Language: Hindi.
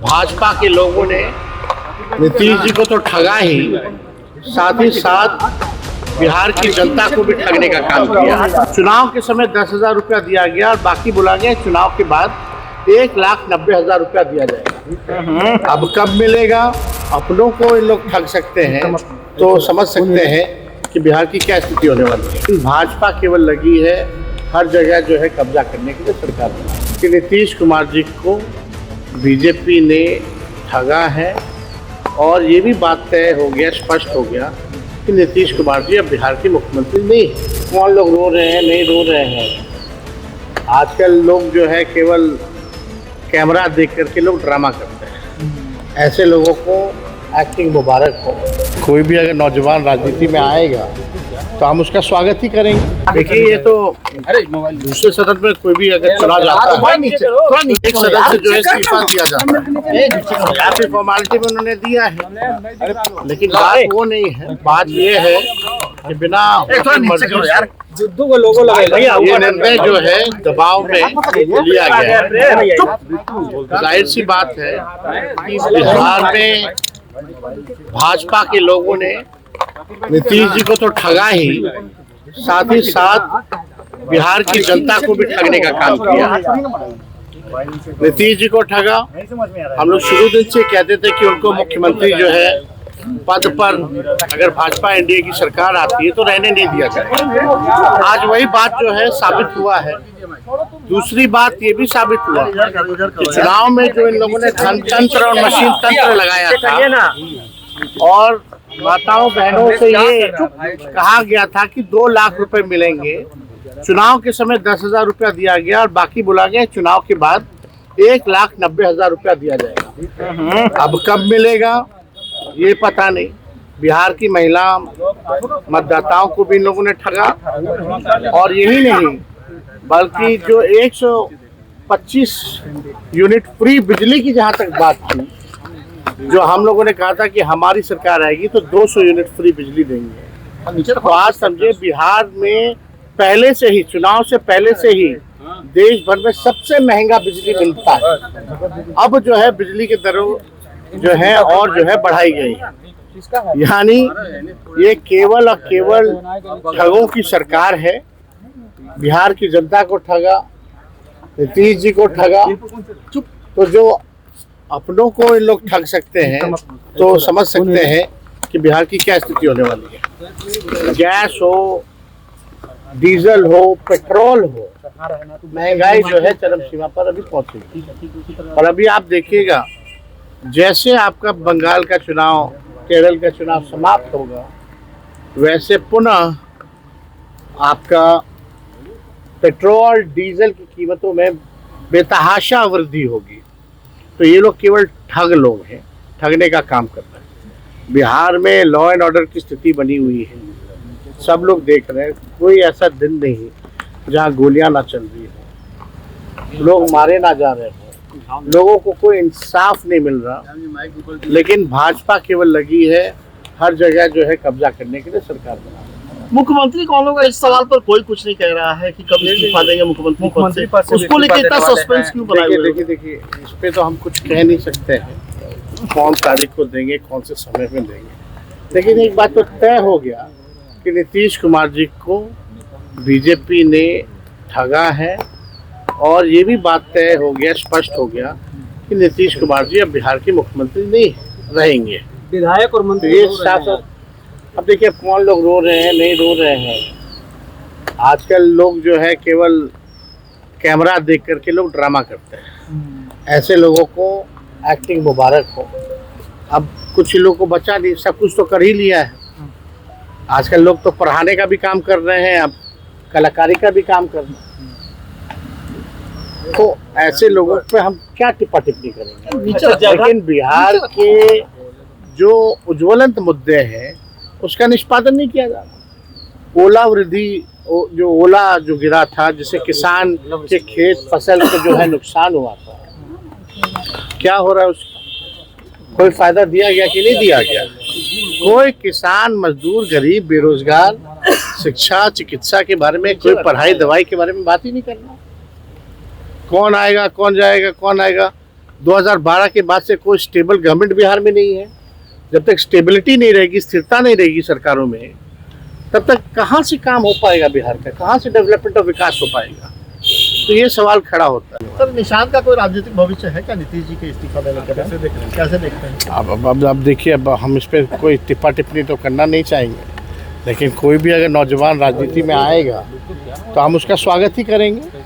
भाजपा के लोगों ने नीतीश जी को तो ठगा ही, साथ ही साथ बिहार की जनता को भी ठगने का काम किया। चुनाव के समय 10,000 रुपया दिया गया और बाकी बोला गया चुनाव के बाद 1,90,000 रुपया दिया जाएगा। अब कब मिलेगा? अपनों को इन लोग ठग सकते हैं तो समझ सकते हैं कि बिहार की क्या स्थिति होने वाली है। भाजपा केवल लगी है हर जगह जो है कब्जा करने के लिए सरकार बना कि नीतीश कुमार जी को बीजेपी ने ठगा है और ये भी बात तय हो गया, स्पष्ट हो गया कि नीतीश कुमार जी अब बिहार के मुख्यमंत्री नहीं है। कौन लोग रो रहे हैं, नहीं रो रहे हैं। आजकल लोग जो है केवल कैमरा देख करके लोग ड्रामा करते हैं। ऐसे लोगों को एक्टिंग मुबारक हो। कोई भी अगर नौजवान राजनीति में आएगा तो हम उसका स्वागत ही करेंगे। देखिए ये तो दूसरे सदन में कोई भी अगर चुना जाता है, एक सदस्य जो है इस्तीफा दिया जाता है, काफी फॉर्मेलिटी में उन्होंने दिया है, लेकिन बात वो नहीं है। बात ये है कि बिना ये निर्णय जो है दबाव में लिया गया है। जाहिर सी बात है कि बिहार में भाजपा के लोगों ने नीतीश जी को तो ठगा ही, साथ ही साथ बिहार की जनता को भी ठगने का काम किया। नीतीश जी को ठगा। हम लोग शुरू दिन से कहते थे कि उनको मुख्यमंत्री जो है पद पर अगर भाजपा एनडीए की सरकार आती है तो रहने नहीं दिया जाए। आज वही बात जो है साबित हुआ है। दूसरी बात ये भी साबित हुआ कि चुनाव में जो इन लोगों ने धन तंत्र और मशीन तंत्र लगाया था और माताओं बहनों से ये कहा गया था कि 2 लाख रुपए मिलेंगे, चुनाव के समय 10,000 रुपया दिया गया और बाकी बोला गया चुनाव के बाद 1,90,000 रुपया दिया जाएगा। अब कब मिलेगा ये पता नहीं। बिहार की महिला मतदाताओं को भी इन लोगों ने ठगा और यही नहीं बल्कि जो 125 यूनिट फ्री बिजली की जहां तक बात थी, जो हम लोगों ने कहा था कि हमारी सरकार आएगी तो 200 यूनिट फ्री बिजली देंगे। तो आज समझे बिहार में पहले से ही, चुनाव से पहले से ही देश भर में सबसे महंगा बिजली मिलता है। अब जो है बिजली की दरों जो है और जो है बढ़ाई गई है। यानी ये केवल और केवल ठगों की सरकार है। बिहार की जनता को ठगा, नीतीश जी को ठगा। तो जो अपनों को इन लोग ठग सकते हैं तो समझ सकते हैं कि बिहार की क्या स्थिति होने वाली है। गैस हो, डीजल हो, पेट्रोल हो, महंगाई जो है चरम सीमा पर अभी पहुंची। और अभी आप देखिएगा जैसे आपका बंगाल का चुनाव, केरल का चुनाव समाप्त होगा, वैसे पुनः आपका पेट्रोल डीजल की कीमतों में बेतहाशा वृद्धि होगी। तो ये लोग केवल ठग लोग हैं, ठगने का काम कर रहे हैं। बिहार में लॉ एंड ऑर्डर की स्थिति बनी हुई है, सब लोग देख रहे हैं। कोई ऐसा दिन नहीं जहाँ गोलियां ना चल रही हो, लोग मारे ना जा रहे हो, लोगों को कोई इंसाफ नहीं मिल रहा। लेकिन भाजपा केवल लगी है हर जगह जो है कब्जा करने के लिए सरकार बना। मुख्यमंत्री कौन होगा इस सवाल पर कोई कुछ नहीं कह रहा है कि कब इस्तीफा देंगे मुख्यमंत्री पद से। उसको लेकर इतना सस्पेंस क्यों बनाया हुआ है? देखिए इस पे तो हम कुछ कह नहीं सकते हैं कौन तारीख को देंगे, कौन से समय में देंगे। लेकिन एक बात तो तय हो गया कि नीतीश कुमार जी को बीजेपी ने ठगा है और ये भी बात तय हो गया, स्पष्ट हो गया कि नीतीश कुमार जी अब बिहार के मुख्यमंत्री नहीं रहेंगे। विधायक और मंत्री ये शासन। अब देखिए कौन लोग रो रहे हैं, नहीं रो रहे हैं। आजकल लोग जो है केवल कैमरा देख करके लोग ड्रामा करते हैं। ऐसे लोगों को एक्टिंग मुबारक हो। अब कुछ लोगों को बचा नहीं, सब कुछ तो कर ही लिया है। आजकल लोग तो पढ़ाने का भी काम कर रहे हैं, अब कलाकारी का भी काम कर रहे हैं। तो ऐसे लोगों पे हम क्या टिप्पा टिप्पणी करेंगे। लेकिन बिहार के जो उज्ज्वलंत मुद्दे हैं उसका निष्पादन नहीं किया जा रहा। ओला वृद्धि, जो ओला जो गिरा था, जिससे किसान के खेत फसल को जो है नुकसान हुआ था, क्या हो रहा है उसका? कोई फायदा दिया गया कि नहीं दिया गया? कोई किसान, मजदूर, गरीब, बेरोजगार, शिक्षा, चिकित्सा के बारे में, कोई पढ़ाई दवाई के बारे में बात ही नहीं करना। कौन आएगा, कौन जाएगा, कौन आएगा। 2012 के बाद से कोई स्टेबल गवर्नमेंट बिहार में नहीं है। जब तक स्टेबिलिटी नहीं रहेगी, स्थिरता नहीं रहेगी सरकारों में, तब तक कहाँ से काम हो पाएगा बिहार का, कहाँ से डेवलपमेंट और विकास हो पाएगा। तो ये सवाल खड़ा होता है। सर, निशांत का कोई राजनीतिक भविष्य है क्या नीतीश जी के इस्तीफा देने के बाद? कैसे देखते हैं? अब देखिए, अब हम इस पर कोई टिप्पा टिप्पणी तो करना नहीं चाहेंगे, लेकिन कोई भी अगर नौजवान राजनीति में आएगा तो हम उसका स्वागत ही करेंगे।